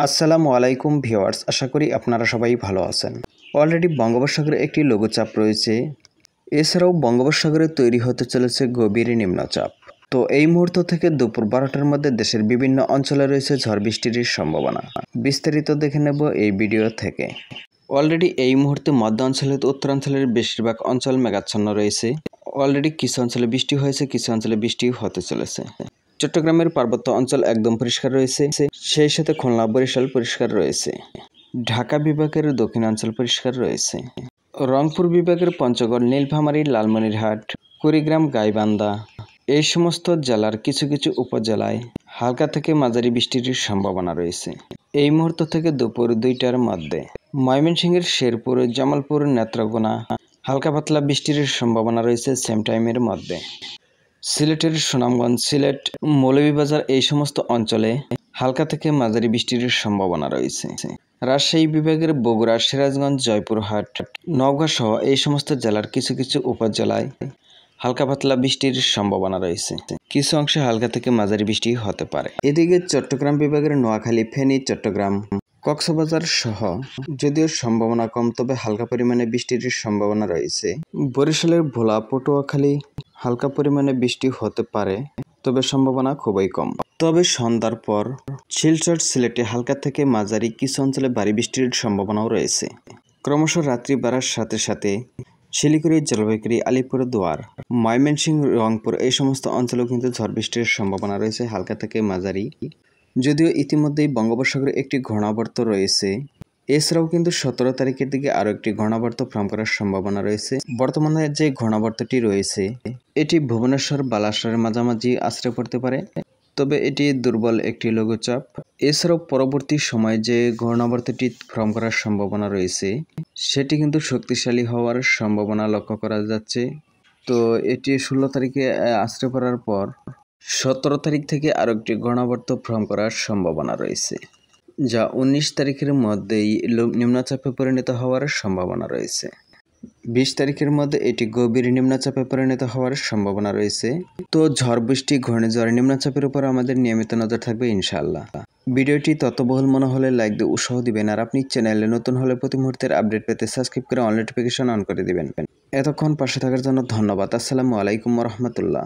আসসালামু আলাইকুম ভিউয়ার্স, আশা করি আপনারা সবাই ভালো আছেন। অলরেডি বঙ্গোপসাগরে একটি লঘুচাপ রয়েছে। এছাড়াও বঙ্গোপসাগরে তৈরি হতে চলেছে গভীর নিম্নচাপ। তো এই মুহূর্ত থেকে দুপুর 12টার মধ্যে দেশের বিভিন্ন অঞ্চলে রয়েছে ঝড় বৃষ্টির সম্ভাবনা। বিস্তারিত দেখে নেব এই ভিডিও থেকে। অলরেডি এই মুহূর্তে মধ্য অঞ্চলে উত্তরাঞ্চলের বেশিরভাগ অঞ্চল মেঘাচ্ছন্ন রয়েছে। অলরেডি কিছু অঞ্চলে বৃষ্টি হয়েছে, কিছু অঞ্চলে বৃষ্টি হতে চলেছে। চট্টগ্রামের পার্বত্য অঞ্চল একদম পরিষ্কার রয়েছে, সেই সাথে খুলনা বরিশাল পরিষ্কার রয়েছে। ঢাকা বিভাগের দক্ষিণাঞ্চল পরিষ্কার রয়েছে। রংপুর বিভাগের পঞ্চগড়, নীলফামারী, লালমনিরহাট, কুড়িগ্রাম, গাইবান্ধা এই সমস্ত জেলার কিছু কিছু উপজেলায় হালকা থেকে মাঝারি বৃষ্টির সম্ভাবনা রয়েছে। এই মুহূর্ত থেকে দুপুর 2টার মধ্যে ময়মনসিংহের শেরপুর, জামালপুর, নেত্রকোনা হালকা পাতলা বৃষ্টির সম্ভাবনা রয়েছে সেম টাইমের মধ্যে। সিলেটের সুনামগঞ্জ, সিলেট, মৌলভীবাজার এই সমস্ত অঞ্চলে হালকা থেকে মাঝারি বৃষ্টির সম্ভাবনা রয়েছে। রাজশাহী বিভাগের বগুড়া, সিরাজগঞ্জ, জয়পুরহাট, নওগাঁ সহ এই সমস্ত জেলার কিছু কিছু উপজেলায় হালকা পাতলা বৃষ্টির সম্ভাবনা রয়েছে। কিছু অংশে হালকা থেকে মাঝারি বৃষ্টি হতে পারে। এদিকে চট্টগ্রাম বিভাগের নোয়াখালী, ফেনী, চট্টগ্রাম, কক্সবাজার সহ যদিও সম্ভাবনা কম, তবে হালকা পরিমাণে বৃষ্টির সম্ভাবনা রয়েছে। বরিশালের ভোলা, পটুয়াখালী হালকা পরিমাণে বৃষ্টি হতে পারে, তবে সম্ভাবনা খুবই কম। তবে সন্ধ্যার পর শিলচর, সিলেটে হালকা থেকে মাঝারি, কিছু অঞ্চলে ভারী বৃষ্টির সম্ভাবনাও রয়েছে। ক্রমশ রাত্রি বাড়ার সাথে সাথে শিলিগুড়ি, জলপাইগুড়ি, আলিপুরদুয়ার, ময়মনসিংহ, রংপুর এই সমস্ত অঞ্চলেও কিন্তু ঝড় বৃষ্টির সম্ভাবনা রয়েছে হালকা থেকে মাঝারি। যদিও ইতিমধ্যেই বঙ্গোপসাগরে একটি ঘূর্ণাবর্ত রয়েছে, এছাড়াও কিন্তু 17 তারিখের দিকে আরও একটি ঘূর্ণাবর্ত ফর্ম করার সম্ভাবনা রয়েছে। বর্তমানে যে ঘূর্ণাবর্তটি রয়েছে এটি ভুবনেশ্বর, বালাসোরের মাঝামাঝি আশ্রয় পড়তে পারে, তবে এটি দুর্বল একটি লঘুচাপ। এছাড়াও পরবর্তী সময়ে যে ঘূর্ণাবর্তটি ফর্ম করার সম্ভাবনা রয়েছে সেটি কিন্তু শক্তিশালী হওয়ার সম্ভাবনা লক্ষ্য করা যাচ্ছে। তো এটি 16 তারিখে আশ্রয় পড়ার পর 17 তারিখ থেকে আরও একটি ঘূর্ণাবর্ত ফর্ম করার সম্ভাবনা রয়েছে, যা 19 তারিখের মধ্যেই নিম্নচাপে পরিণত হওয়ার সম্ভাবনা রয়েছে। 20 তারিখের মধ্যে এটি গভীর নিম্নচাপে পরিণত হওয়ার সম্ভাবনা রয়েছে। তো ঝড় বৃষ্টি, ঘূর্ণিঝড়, নিম্নচাপের উপর আমাদের নিয়মিত নজর থাকবে ইনশাআল্লাহ। ভিডিওটি তথ্যবহুল মনে হলে লাইক দিয়ে উৎসাহ দিবেন, আর আপনি চ্যানেলে নতুন হলে প্রতি মুহূর্তের আপডেট পেতে সাবস্ক্রাইব করে অল নোটিফিকেশন অন করে দিবেন। এতক্ষণ পাশে থাকার জন্য ধন্যবাদ। আসসালামু আলাইকুম ওয়া রাহমাতুল্লাহ।